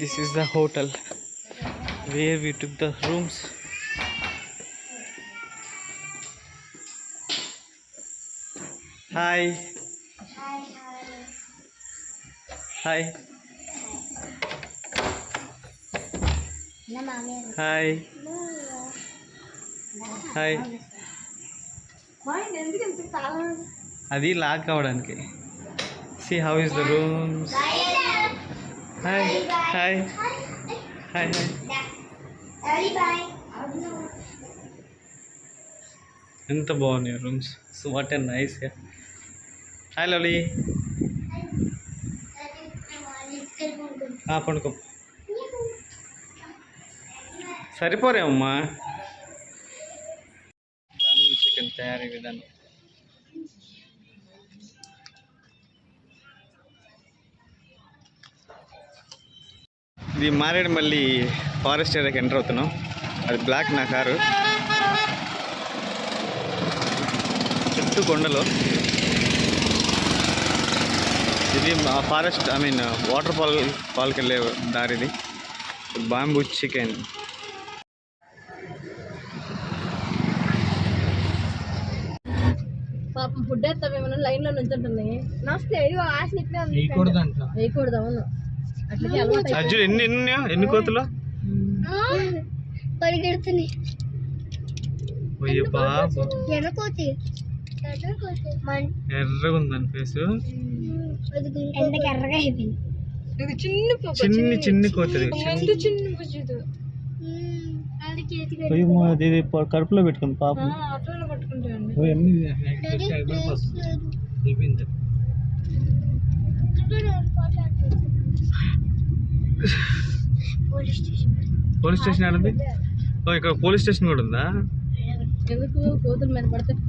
This is the hotel where we took the rooms. Hi. Hi. Hi. Hi. అది lock అవ్వడానికి. See how is the rooms. Hi. Hi. Hi. ఎంత బాగున్నాయి rooms. So what and nice. Hi lovely. పండుకో. సరిపోరేమ్మా. Bamboo chicken తయారీ విధానం. ఇది Maredumilli forest ఏరియాకి ఎంటర్ అవుతున్నాం. అది బ్లాక్ నా కారు. చుట్టూ కొండలు. ఇది ఫారెస్ట్ వాటర్ ఫాల్కి వెళ్ళే దారిది. Bamboo chicken. పాపం ఫుడ్ వేస్తామేమన్నా లైన్లో నుంచి ఉంటున్నాయి. నమస్తే. వేయకూడదు. అవును. అర్జున్ ఎన్ని కోతులు పరిగెడుతున్నాయి. ఎర్రగా ఉందని ఫేస్. ఎర్రగా అయిపోయింది. చిన్ని కోతులు. ఇది కడుపులో పెట్టుకుంది పాపం. అయిపోయింది. పోలీస్ స్టేషన్ ఆడింది. ఇక్కడ పోలీస్ స్టేషన్ కూడా ఉందా? ఎందుకు కోతుల మీద పడతాయి.